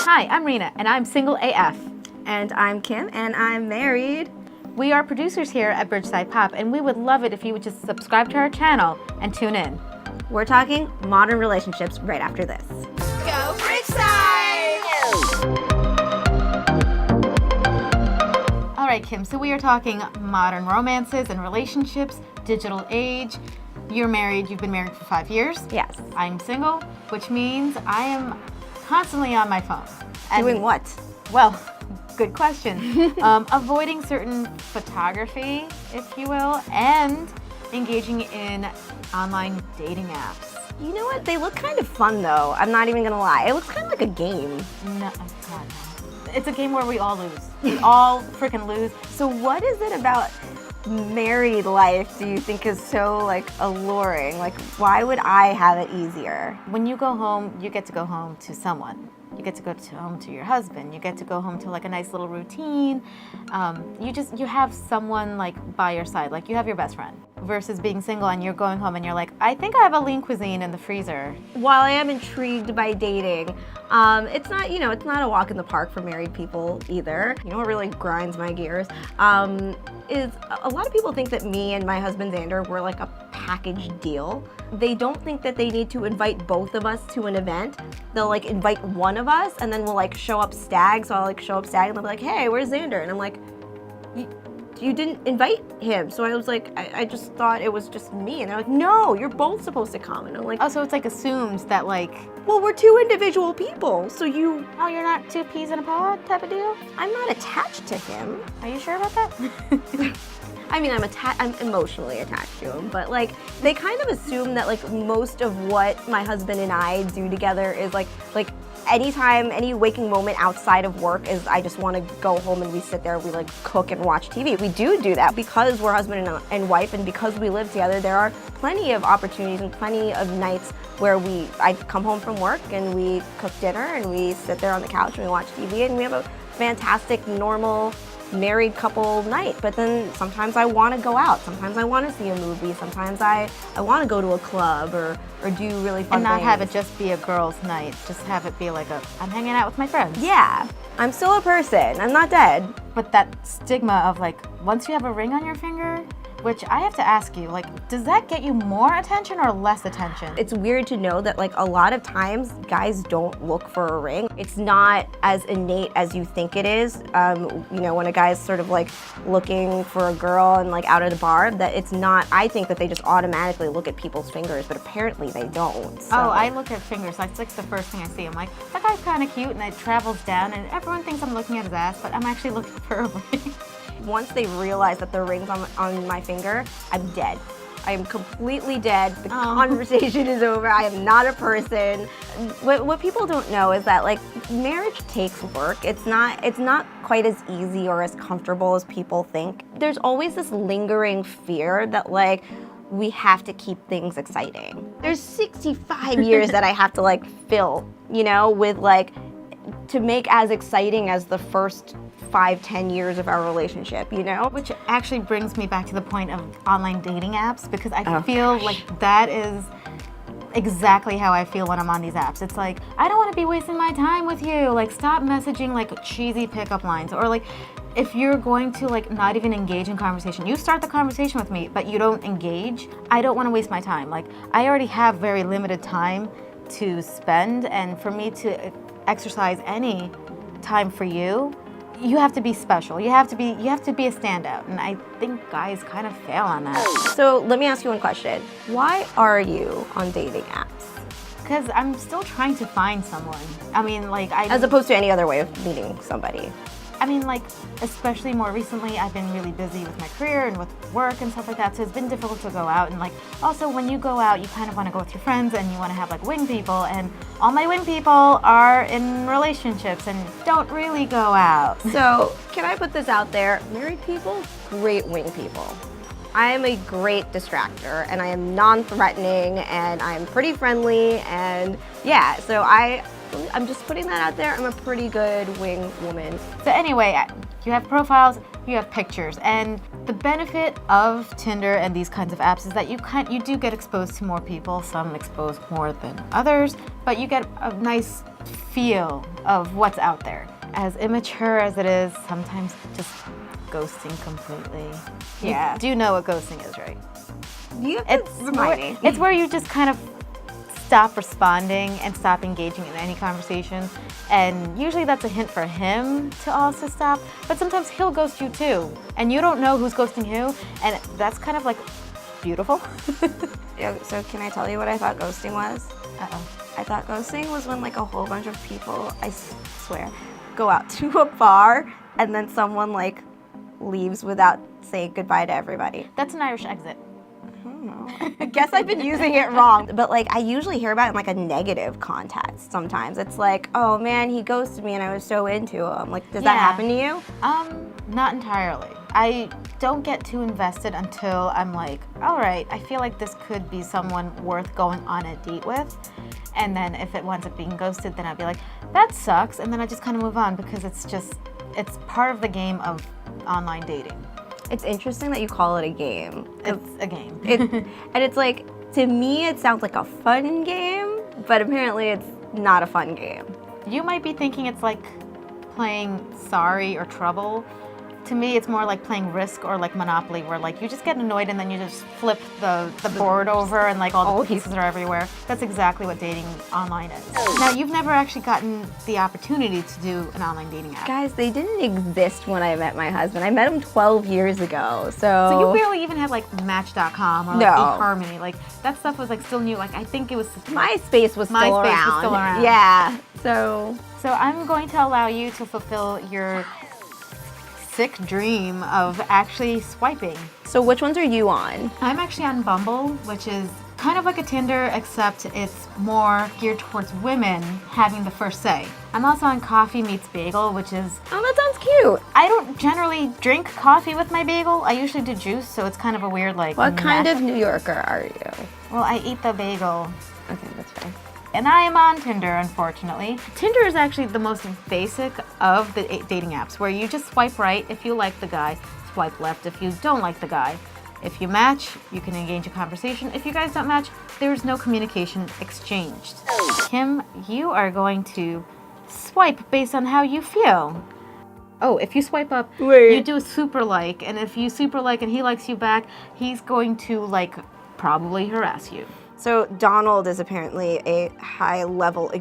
Hi, I'm Reena, and I'm single AF. And I'm Kim, and I'm married. We are producers here at Bridgeside Pop, and we would love it if you would just subscribe to our channel and tune in. We're talking modern relationships right after this. Go Bridgeside! All right, Kim, so we are talking modern romances and relationships, digital age. You're married, you've been married for 5 years. Yes. I'm single, which means I am constantly on my phone. And, Doing what? well, good question. Avoiding certain photography, if you will, and engaging in online dating apps. You know what? They look kind of fun, though. I'm not even gonna lie. It looks kind of like a game. No, oh God, no. It's a game where we all lose. We all freaking lose. So what is it about married life do you think is so, like, alluring? Like, why would I have it easier? When you go home, you get to go home to someone. You get to go home to your husband. You get to go home to like a nice little routine. You have someone like by your side, like you have your best friend. Versus being single and you're going home and you're like, I think I have a lean cuisine in the freezer. While I am intrigued by dating, it's not, it's not a walk in the park for married people either. You know what really grinds my gears is a lot of people think that me and my husband Xander were like a package deal. They don't think that they need to invite both of us to an event. They'll like invite one of us and then we'll like show up stag. So I'll like show up stag and they'll be like, hey, where's Xander? And I'm like, you didn't invite him. So I was like, I just thought it was just me. And they're like, no, you're both supposed to come. And I'm like, Oh, so it's like assumed that like, well, we're two individual people. So you're not two peas in a pod type of deal? I'm not attached to him. Are you sure about that? I mean, I'm emotionally attached to him, but like they kind of assume that like most of what my husband and I do together is like anytime, any waking moment outside of work is I just want to go home and we sit there, we like cook and watch TV. We do that because we're husband and wife, and because we live together, there are plenty of opportunities and plenty of nights where I come home from work and we cook dinner and we sit there on the couch and we watch TV and we have a fantastic, normal, married couple night. But then sometimes I want to go out, sometimes I want to see a movie, sometimes I want to go to a club or do really fun and not things. have it just be a girls' night, just have it be like I'm hanging out with my friends. Yeah, I'm still a person, I'm not dead. But that stigma of like, once you have a ring on your finger, which I have to ask you, like, does that get you more attention or less attention? It's weird to know that like a lot of times guys don't look for a ring. It's not as innate as you think it is. When a guy's sort of like looking for a girl and like out at a bar, that it's not, I think that they just automatically look at people's fingers, but apparently they don't. So. Oh, I look at fingers. That's like the first thing I see. I'm like, that guy's kind of cute, and it travels down, and everyone thinks I'm looking at his ass, but I'm actually looking for a ring. Once they realize that the ring's on my finger, I'm dead. I am completely dead. The conversation is over. I am not a person. What people don't know is that like marriage takes work. It's not quite as easy or as comfortable as people think. There's always this lingering fear that like we have to keep things exciting. There's 65 years that I have to like fill, with like to make as exciting as the first 5-10 years of our relationship, Which actually brings me back to the point of online dating apps, because I feel like that is exactly how I feel when I'm on these apps. It's like, I don't want to be wasting my time with you. Like, stop messaging like cheesy pickup lines, or like if you're going to like not even engage in conversation, you start the conversation with me, but you don't engage. I don't want to waste my time. Like, I already have very limited time to spend, and for me to exercise any time for you, you have to be special. You have to be a standout, and I think guys kind of fail on that. So let me ask you one question. Why are you on dating apps? Because I'm still trying to find someone. I mean, like as opposed to any other way of meeting somebody. I mean, like, especially more recently, I've been really busy with my career and with work and stuff like that, so it's been difficult to go out. And like, also when you go out, you kind of want to go with your friends and you want to have like wing people, and all my wing people are in relationships and don't really go out. So can I put this out there? Married people, great wing people. I am a great distractor, and I am non-threatening, and I'm pretty friendly, and yeah, so I'm just putting that out there. I'm a pretty good wing woman. So anyway, you have profiles, you have pictures, and The benefit of Tinder and these kinds of apps is that you do get exposed to more people, some exposed more than others, but you get a nice feel of what's out there. As immature as it is, sometimes just ghosting completely. Yeah. You do know what ghosting is, right? It's where you just kind of stop responding and stop engaging in any conversation. And usually that's a hint for him to also stop. But sometimes he'll ghost you too. And you don't know who's ghosting who. And that's kind of like beautiful. So can I tell you what I thought ghosting was? Uh-oh. I thought ghosting was when like a whole bunch of people, I swear, go out to a bar and then someone like leaves without saying goodbye to everybody. That's an Irish exit. I guess I've been using it wrong. But like I usually hear about it in like a negative context sometimes. It's like, oh man, he ghosted me and I was so into him. Like, does that happen to you? Not entirely. I don't get too invested until I'm like, all right, I feel like this could be someone worth going on a date with. And then if it winds up being ghosted, then I'd be like, that sucks. And then I just kind of move on because it's part of the game of online dating. It's interesting that you call it a game. It's a game. And it's like, to me, it sounds like a fun game, but apparently it's not a fun game. You might be thinking it's like playing Sorry or Trouble. To me, it's more like playing Risk or like Monopoly, where like you just get annoyed and then you just flip the board over and like all the pieces are everywhere. That's exactly what dating online is. Now, you've never actually gotten the opportunity to do an online dating app. Guys, they didn't exist when I met my husband. I met him 12 years ago, So you barely even had like Match.com or like eHarmony. Like that stuff was like still new. Like I think it was MySpace was still around. Yeah. So I'm going to allow you to fulfill your sick dream of actually swiping. So which ones are you on? I'm actually on Bumble, which is kind of like a Tinder, except it's more geared towards women having the first say. I'm also on Coffee Meets Bagel, which is... Oh, that sounds cute. I don't generally drink coffee with my bagel. I usually do juice, so it's kind of a weird like... What kind of New Yorker are you? Well, I eat the bagel. Okay, that's fair. And I am on Tinder, unfortunately. Tinder is actually the most basic of the dating apps, where you just swipe right if you like the guy, swipe left if you don't like the guy. If you match, you can engage a conversation. If you guys don't match, there's no communication exchanged. Kim, you are going to swipe based on how you feel. Oh, if you swipe up, you do a super like, and if you super like and he likes you back, he's going to like probably harass you. So Donald is apparently a high-level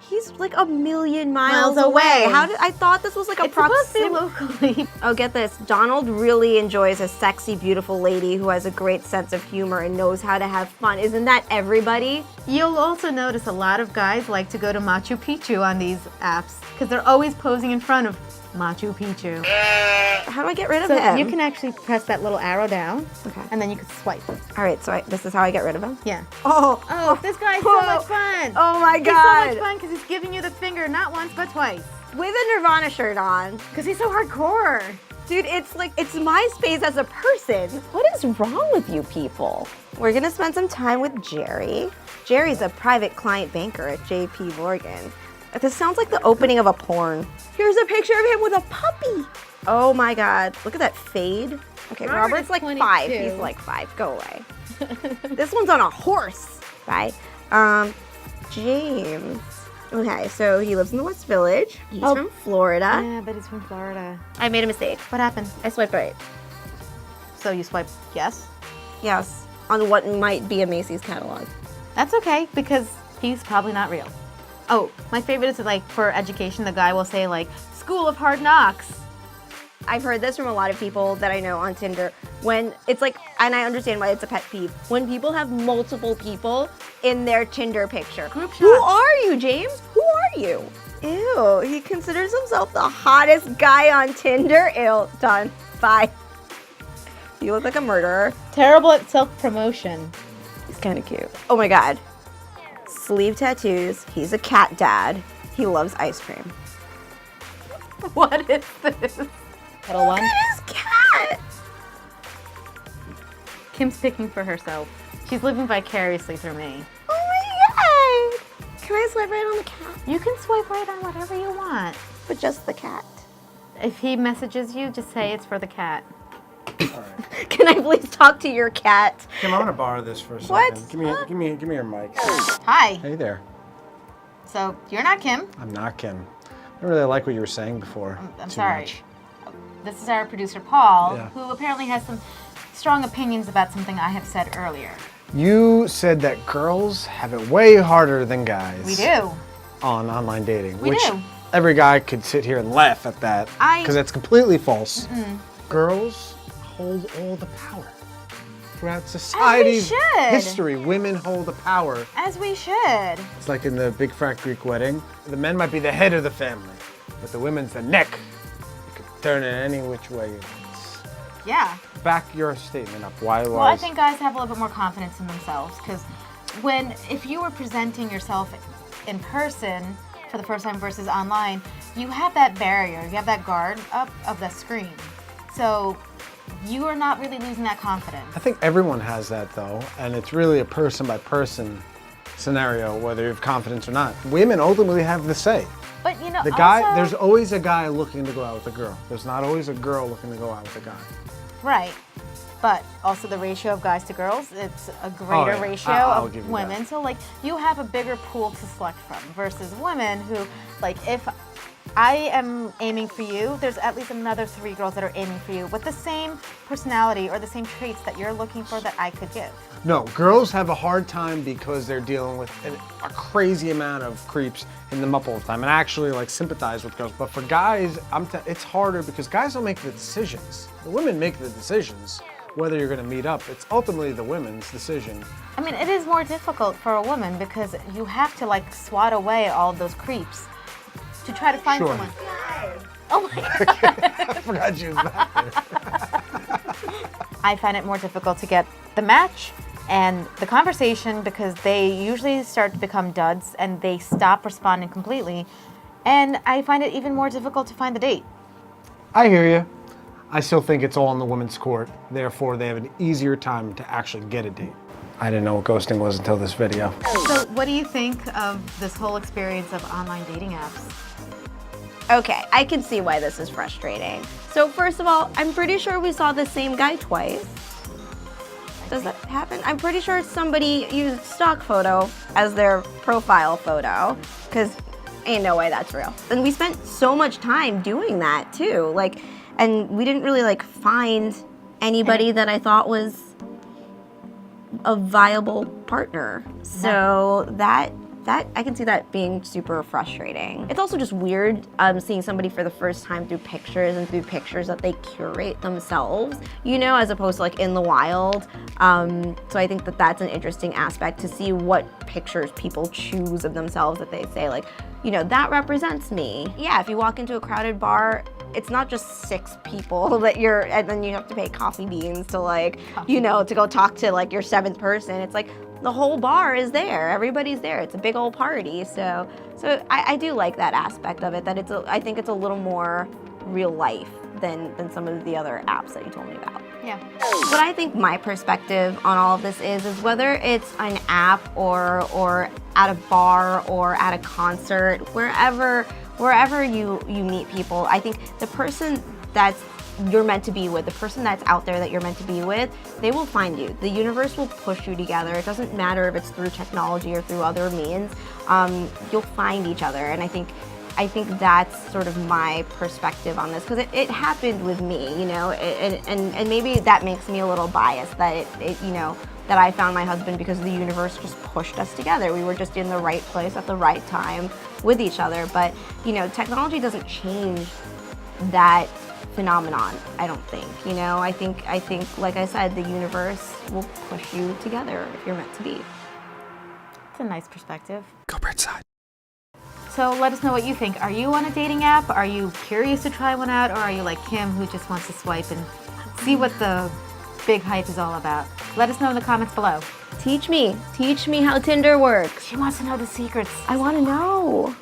He's like a million miles away. I thought this was like a proximity. Locally. Oh, get this. Donald really enjoys a sexy, beautiful lady who has a great sense of humor and knows how to have fun. Isn't that everybody? You'll also notice a lot of guys like to go to Machu Picchu on these apps because they're always posing in front of Machu Picchu. How do I get rid of So him? you can actually press that little arrow down, Okay. and then you can swipe. All right, so this is how I get rid of him? Yeah. Oh, This guy's so much fun. Oh my He's God. so much fun because he's giving you the finger not once but twice. With a Nirvana shirt on. Because he's so hardcore. Dude, it's like, it's MySpace as a person. What is wrong with you people? We're gonna spend some time with Jerry. Jerry's a private client banker at JP Morgan. This sounds like the opening of a porn. Here's a picture of him with a puppy. Oh my God, look at that fade. Okay, Robert's like 22. 5. He's like 5, go away. This one's on a horse. Bye. James. Okay, so he lives in the West Village. He's from Florida. Yeah, but he's from Florida. I made a mistake. What happened? I swiped right. So you swipe yes? Yes, on what might be a Macy's catalog. That's okay because he's probably not real. Oh, my favorite is like for education, the guy will say like, School of Hard Knocks. I've heard this from a lot of people that I know on Tinder. When it's like, and I understand why it's a pet peeve, when people have multiple people in their Tinder picture. Group shots. Who are you, James? Who are you? Ew, he considers himself the hottest guy on Tinder. Ew, done. Bye. You look like a murderer. Terrible at self-promotion. He's kind of cute. Oh my God. Sleeve tattoos. He's a cat dad. He loves ice cream. What is this? Little one. Look at his cat. Kim's picking for herself. She's living vicariously through me. Oh my God. Can I swipe right on the cat? You can swipe right on whatever you want. But just the cat. If he messages you, just say it's for the cat. Can I please talk to your cat? Kim, I'm gonna borrow this for a second. What? Give me your mic. Hi. Hey there. So you're not Kim. I'm not Kim. I don't really like what you were saying before. I'm too sorry. much. This is our producer Paul, Yeah. who apparently has some strong opinions about something I have said earlier. You said that girls have it way harder than guys. We do. On online dating. We which do. Every guy could sit here and laugh at that because that's completely false. Girls hold all the power. Throughout society's should. history, women hold the power. As we should. It's like in the big frat Greek wedding. The men might be the head of the family, but the women's the neck. You could turn it any which way you want. Yeah. Back your statement up. Why Well, I think guys have a little bit more confidence in themselves because if you were presenting yourself in person for the first time versus online, you have that barrier, you have that guard up of the screen. So you are not really losing that confidence. I think everyone has that though, and it's really a person by person scenario whether you have confidence or not. Women ultimately have the say. But you know, The guy, also, there's always a guy looking to go out with a girl. There's not always a girl looking to go out with a guy. right. But also the ratio of guys to girls, it's a greater yeah. ratio I'll of give you women. that. So like you have a bigger pool to select from versus women who, like, if I am aiming for you, there's at least another 3 girls that are aiming for you with the same personality or the same traits that you're looking for that I could give. No, girls have a hard time because they're dealing with a crazy amount of creeps in them up all the time, and I actually like sympathize with girls. But for guys, it's harder because guys don't make the decisions. The women make the decisions whether you're going to meet up. It's ultimately the women's decision. I mean, it is more difficult for a woman because you have to like swat away all of those creeps to try to find Sure. someone. Oh my God. I forgot you was back there. I find it more difficult to get the match and the conversation because they usually start to become duds and they stop responding completely. And I find it even more difficult to find the date. I hear you. I still think it's all in the women's court. Therefore, they have an easier time to actually get a date. I didn't know what ghosting was until this video. So what do you think of this whole experience of online dating apps? Okay, I can see why this is frustrating. So first of all, I'm pretty sure we saw the same guy twice. Does that happen? I'm pretty sure somebody used stock photo as their profile photo, because ain't no way that's real. And we spent so much time doing that too, and we didn't really find anybody that I thought was a viable partner. So that I can see that being super frustrating. It's also just weird seeing somebody for the first time through pictures that they curate themselves, as opposed to in the wild. So I think that that's an interesting aspect to see what pictures people choose of themselves that they say that represents me. Yeah, if you walk into a crowded bar, it's not just 6 people and then you have to pay coffee beans to to go talk to your 7th person. It's the whole bar is there. Everybody's there. It's a big old party. So I do like that aspect of it, that I think it's a little more real life than some of the other apps that you told me about. Yeah. What I think my perspective on all of this is whether it's an app or at a bar or at a concert, wherever you meet people, I think the person you're meant to be with, the person that's out there that you're meant to be with, they will find you. The universe will push you together. It doesn't matter if it's through technology or through other means. You'll find each other, and I think that's sort of my perspective on this, because it happened with me, and maybe that makes me a little biased that that I found my husband because the universe just pushed us together. We were just in the right place at the right time with each other. But technology doesn't change that phenomenon, I don't think. I think like I said, the universe will push you together if you're meant to be. It's a nice perspective. Go Bridgeside. So let us know what you think. Are you on a dating app? Are you curious to try one out? Or are you like Kim, who just wants to swipe and see what the big hype is all about? Let us know in the comments below. Teach me how Tinder works. She wants to know the secrets. I want to know.